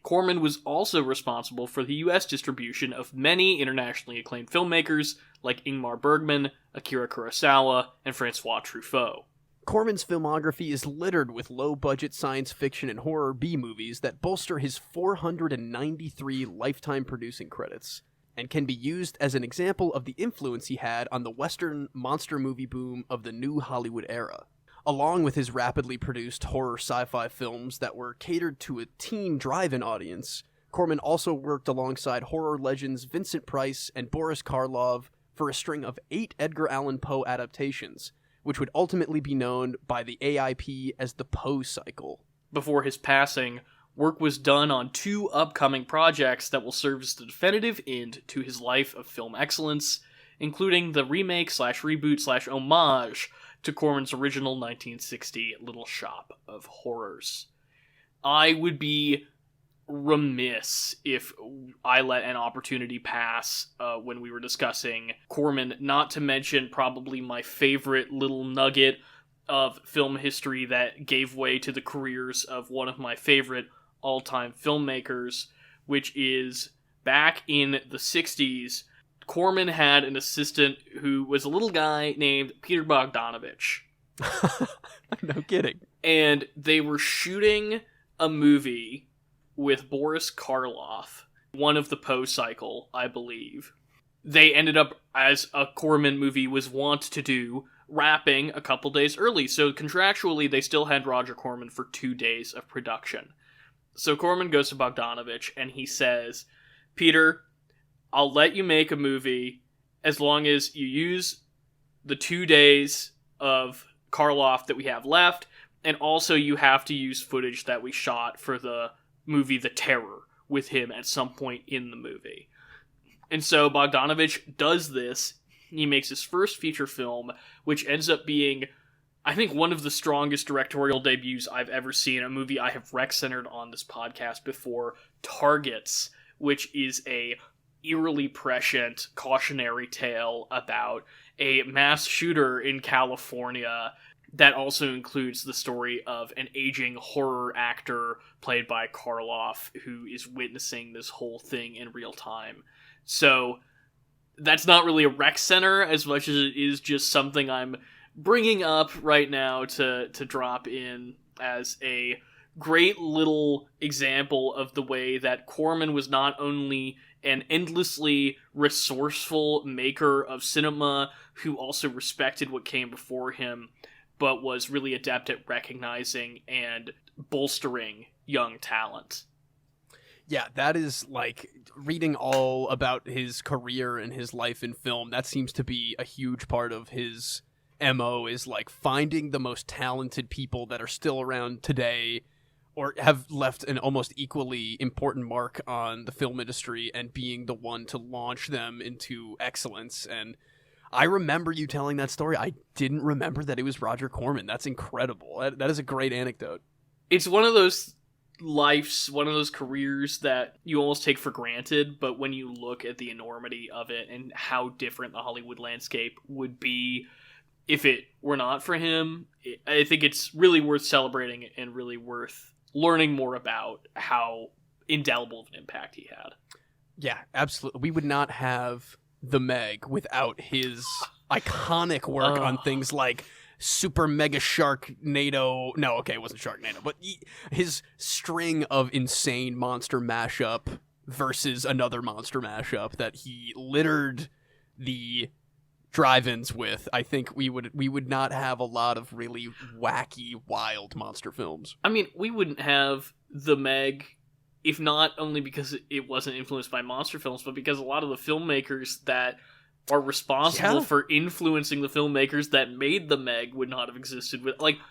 Corman was also responsible for the U.S. distribution of many internationally acclaimed filmmakers like Ingmar Bergman, Akira Kurosawa, and Francois Truffaut. Corman's filmography is littered with low-budget science fiction and horror B-movies that bolster his 493 lifetime producing credits, and can be used as an example of the influence he had on the Western monster movie boom of the new Hollywood era. Along with his rapidly produced horror sci-fi films that were catered to a teen drive-in audience, Corman also worked alongside horror legends Vincent Price and Boris Karloff for a string of 8 Edgar Allan Poe adaptations, which would ultimately be known by the AIP as the Poe cycle. Before his passing, work was done on 2 upcoming projects that will serve as the definitive end to his life of film excellence, including the remake/reboot/homage to Corman's original 1960 Little Shop of Horrors. I would be remiss if I let an opportunity pass when we were discussing Corman, not to mention probably my favorite little nugget of film history that gave way to the careers of one of my favorite all-time filmmakers, which is back in the 60s, Corman had an assistant who was a little guy named Peter Bogdanovich. No kidding. And they were shooting a movie with Boris Karloff, one of the Poe cycle, I believe. They ended up, as a Corman movie was wont to do, wrapping a couple days early. So contractually, they still had Roger Corman for 2 days of production. So Corman goes to Bogdanovich and he says, Peter, I'll let you make a movie as long as you use the 2 days of Karloff that we have left, and also you have to use footage that we shot for the movie The Terror with him at some point in the movie. And so Bogdanovich does this. He makes his first feature film, which ends up being, I think, one of the strongest directorial debuts I've ever seen, a movie I have rec-centered on this podcast before, Targets, which is a eerily prescient cautionary tale about a mass shooter in California that also includes the story of an aging horror actor played by Karloff who is witnessing this whole thing in real time. So that's not really a rec center as much as it is just something I'm bringing up right now to drop in as a great little example of the way that Corman was not only an endlessly resourceful maker of cinema who also respected what came before him, but was really adept at recognizing and bolstering young talent. Yeah, that is like reading all about his career and his life in film. That seems to be a huge part of his MO, is like finding the most talented people that are still around today or have left an almost equally important mark on the film industry and being the one to launch them into excellence. And I remember you telling that story. I didn't remember that it was Roger Corman. That's incredible. That is a great anecdote. It's one of those one of those careers that you almost take for granted, but when you look at the enormity of it and how different the Hollywood landscape would be if it were not for him, I think it's really worth celebrating and really worth learning more about how indelible of an impact he had. Yeah, absolutely. We would not have The Meg without his iconic work on things like Super Mega Sharknado. No, okay, it wasn't Sharknado, but his string of insane monster mashup versus another monster mashup that he littered the drive-ins with. I think we would not have a lot of really wacky, wild monster films. I mean, we wouldn't have The Meg if not only because it wasn't influenced by monster films, but because a lot of the filmmakers that are responsible for influencing the filmmakers that made The Meg would not have existed. Without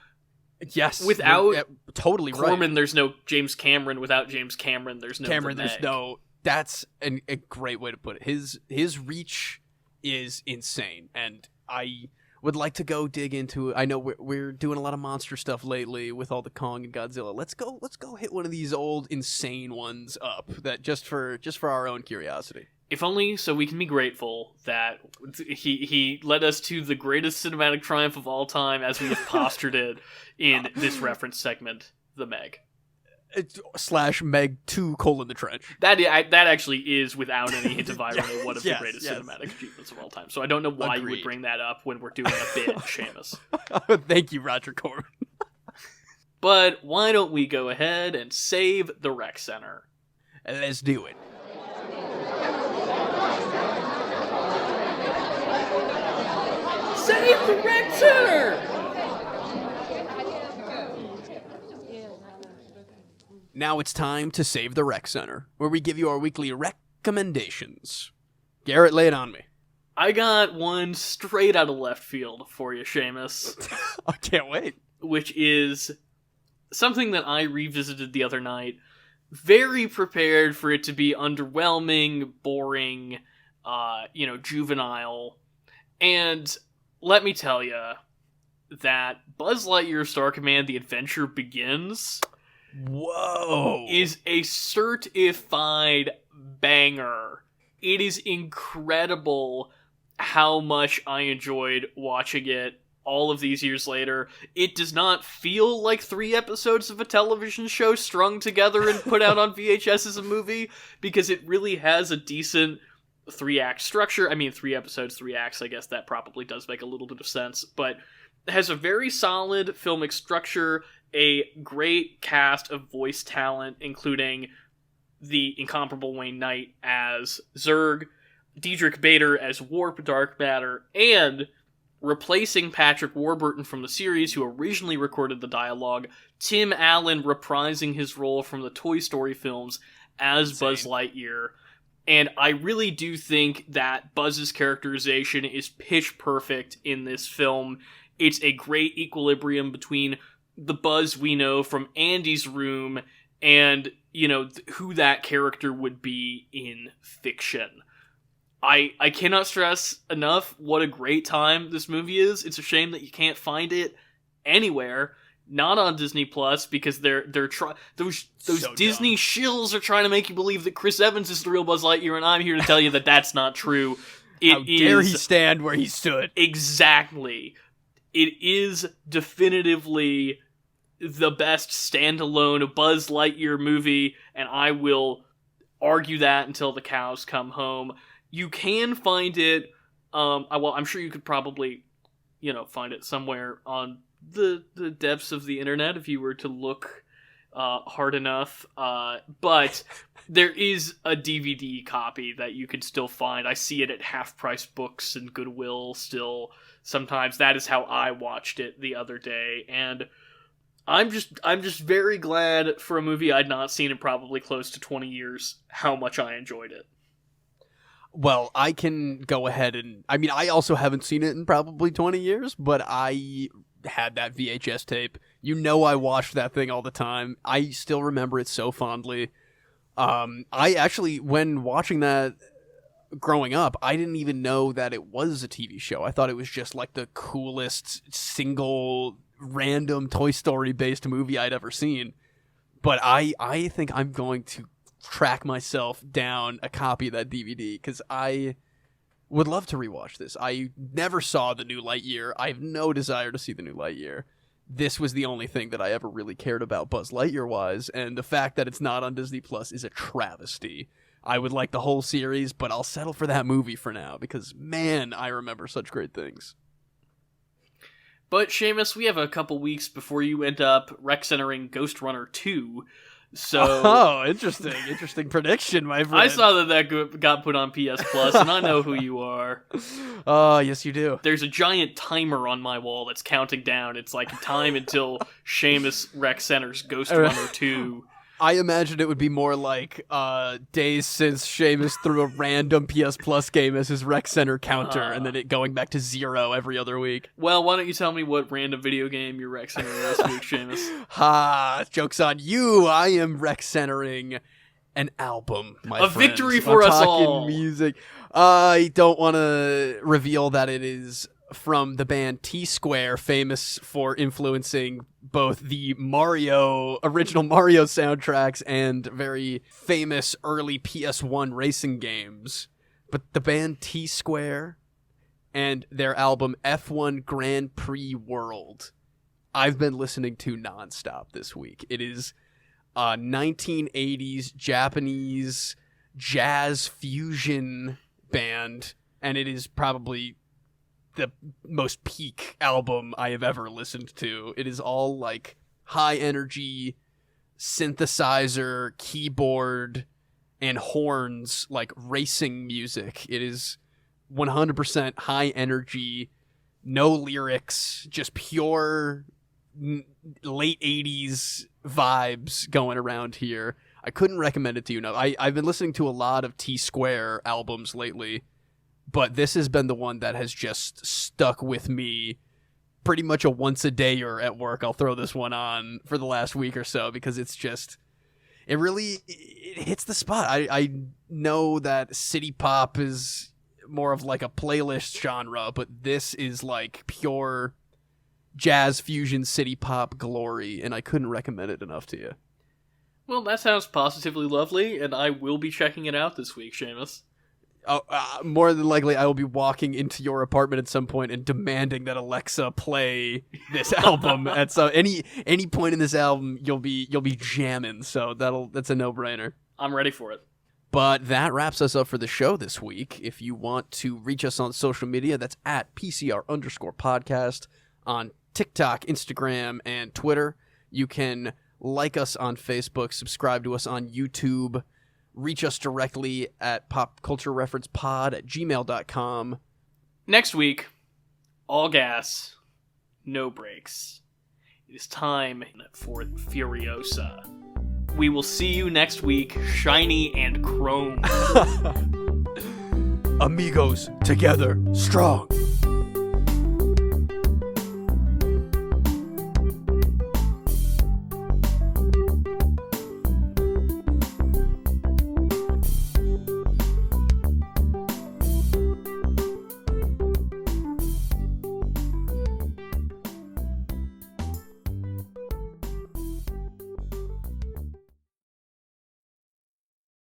totally Corman, right. There's no James Cameron. Without James Cameron, there's no Cameron. The Meg. There's no. That's a great way to put it. His reach is insane, and I would like to go dig into it. I know we're doing a lot of monster stuff lately with all the Kong and Godzilla. Let's go hit one of these old insane ones up, that just for our own curiosity. If only so we can be grateful that he led us to the greatest cinematic triumph of all time, as we have postured it in this reference segment, The Meg. / Meg 2: The Trench. That actually is, without any hint of irony, one of the greatest cinematic achievements of all time. So I don't know why you would bring that up when we're doing a bit, Seamus. Thank you, Roger Corman. But why don't we go ahead and save the rec center? Let's do it. Save the rec center! Now it's time to Save the Rec Center, where we give you our weekly recommendations. Garrett, lay it on me. I got one straight out of left field for you, Seamus. I can't wait. Which is something that I revisited the other night. Very prepared for it to be underwhelming, boring, juvenile. And let me tell you that Buzz Lightyear Star Command: The Adventure Begins... Whoa! Is a certified banger. It is incredible how much I enjoyed watching it all of these years later. It does not feel like 3 episodes of a television show strung together and put out on VHS as a movie, because it really has a decent 3-act structure. I mean, 3 episodes, 3 acts, I guess that probably does make a little bit of sense, but it has a very solid filmic structure, a great cast of voice talent, including the incomparable Wayne Knight as Zurg, Diedrich Bader as Warp Dark Matter, and replacing Patrick Warburton from the series, who originally recorded the dialogue, Tim Allen reprising his role from the Toy Story films as Buzz Lightyear. And I really do think that Buzz's characterization is pitch perfect in this film. It's a great equilibrium between the Buzz we know from Andy's Room and, who that character would be in fiction. I cannot stress enough what a great time this movie is. It's a shame that you can't find it anywhere, not on Disney Plus, because those so Disney shills are trying to make you believe that Chris Evans is the real Buzz Lightyear, and I'm here to tell you that that's not true. How dare he stand where he stood? Exactly. It is definitively the best standalone Buzz Lightyear movie, and I will argue that until the cows come home. You can find it, I'm sure you could probably, find it somewhere on the depths of the internet if you were to look hard enough, but there is a DVD copy that you can still find. I see it at half-price books and Goodwill still sometimes. That is how I watched it the other day, and I'm just very glad for a movie I'd not seen in probably close to 20 years how much I enjoyed it. Well, I can go ahead and... I mean, I also haven't seen it in probably 20 years, but I had that VHS tape. You know I watched that thing all the time. I still remember it so fondly. I actually, when watching that growing up, I didn't even know that it was a TV show. I thought it was just like the coolest single random Toy Story based movie I'd ever seen. But I think I'm going to track myself down a copy of that DVD because I would love to rewatch this. I never saw the new Lightyear. I have no desire to see the new Lightyear. This was the only thing that I ever really cared about Buzz Lightyear-wise, and the fact that it's not on Disney Plus is a travesty. I would like the whole series, but I'll settle for that movie for now, because, man, I remember such great things. But, Seamus, we have a couple weeks before you end up rec-centering Ghost Runner 2, so... Oh, interesting. Interesting prediction, my friend. I saw that got put on PS Plus, and I know who you are. Oh, yes you do. There's a giant timer on my wall that's counting down. It's like time until Seamus rec-centers Ghost Runner 2. I imagined it would be more like days since Seamus threw a random PS Plus game as his rec center counter, and then it going back to 0 every other week. Well, why don't you tell me what random video game you're rec centering this week, Seamus? Ha! Joke's on you! I am rec centering an album, my friend. A victory for us all! Music. I don't want to reveal that it is from the band T-Square, famous for influencing both the original Mario soundtracks and very famous early PS1 racing games. But the band T-Square and their album F1 Grand Prix World, I've been listening to nonstop this week. It is a 1980s Japanese jazz fusion band, and it is probably the most peak album I have ever listened to. It is all like high energy synthesizer, keyboard, and horns, like racing music. It is 100% high energy, no lyrics, just pure late 80s vibes going around here. I couldn't recommend it to you enough. I've been listening to a lot of T-Square albums lately, but this has been the one that has just stuck with me pretty much a once a day or at work. I'll throw this one on for the last week or so because it's just, it hits the spot. I know that city pop is more of like a playlist genre, but this is like pure jazz fusion city pop glory, and I couldn't recommend it enough to you. Well, that sounds positively lovely, and I will be checking it out this week, Seamus. More than likely, I will be walking into your apartment at some point and demanding that Alexa play this album. At any point in this album, you'll be jamming. So that's a no-brainer. I'm ready for it. But that wraps us up for the show this week. If you want to reach us on social media, that's at @PCR_podcast on TikTok, Instagram, and Twitter. You can like us on Facebook, subscribe to us on YouTube. Reach us directly at popculturereferencepod@gmail.com. Next week, all gas, no brakes. It is time for Furiosa. We will see you next week, shiny and chrome. Amigos, together, strong.